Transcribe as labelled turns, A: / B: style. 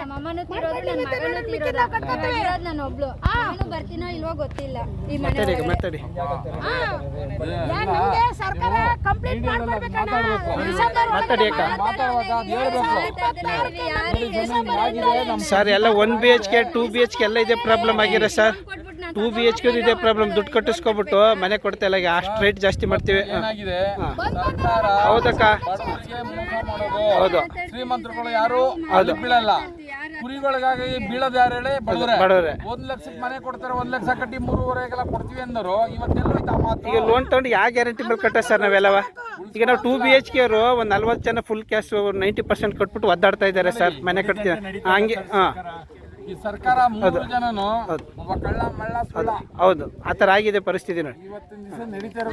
A: ನಮ್ಮಮ್ಮನೂ ತೀರೋದು, ನನ್ನ ಮಗನೂ ತೀರೋದು, ನಾನು ಒಬ್ಳು. ನಾನು ಬರ್ತೀನೋ ಇಲ್ವೋ ಗೊತ್ತಿಲ್ಲ ಈ ಮನೆ ಒಳಗಡೆ.
B: ಸರ್ಕಾರ ಕಂಪ್ಲೀಟ್ ಮಾಡ್ಕೊಡ್ಬೇಕಣ್ಣ.
C: ಸರ್ ಎಲ್ಲ 1 BHK 2 BHK ಎಲ್ಲ ಇದೇ ಪ್ರಾಬ್ಲಮ್ ಆಗಿದೆ ಸರ್. 2 BHK ಇದೇ ಪ್ರಾಬ್ಲಮ್. ದುಡ್ಡು ಕಟ್ಟಿಸ್ಕೊಬಿಟ್ಟು ಮನೆ ಕೊಡ್ತಾ ಇಲ್ಲ, ಅಷ್ಟು ರೇಟ್ ಜಾಸ್ತಿ ಮಾಡ್ತೀವಿ. ಹೌದಕ್ಕ, ಹೌದು.
D: ಶ್ರೀಮಂತರುಗಳು ಯಾರು
C: ಹೌದು
D: ಬೀಳಲ್ಲ, ಕುರಿಗಳಿಗಾಗಿ ಬೀಳೋದು ಯಾರು ಹೇಳಿ?
C: ಬಡವರೇ.
D: 1 ಲಕ್ಷಕ್ಕೆ ಮನೆ ಕೊಡ್ತಾರೆ, 1 ಲಕ್ಷ ಕಟ್ಟಿ 3.5 ಕೊಡ್ತೀವಿ ಅಂದರು. ಇವತ್ತೆಲ್ಲೋಯ್ತು ಆ ಮಾತು?
C: ಈಗ ಲೋನ್ ತಗೊಂಡು ಯಾವ ಗ್ಯಾರಂಟಿ ಮೇಲೆ ಕಟ್ಟ ಸರ್ ನಾವೆಲ್ಲವ? ಈಗ ನಾವು 2 BHK ಅವರು ಒಂದು 40 ಜನ ಫುಲ್ ಕ್ಯಾಶ್ 90% ಕೊಟ್ಬಿಟ್ಟು ಒದ್ದಾಡ್ತಾ ಇದ್ದಾರೆ ಸರ್, ಮನೆ ಕಟ್ತೀವಿ ಹಂಗೆ.
D: ಈ ಸರ್ಕಾರ 3 ಜನನು ಒಬ್ಬ ಕಳ್ಳ ಮಳ್ಳ ಸುಳ್ಳ.
C: ಹೌದು, ಆ ಥರ ಆಗಿದೆ ಪರಿಸ್ಥಿತಿ ನೋಡಿ.
D: ಇವತ್ತಿನ ದಿವಸ ನಡೀತಾ ಇರೋ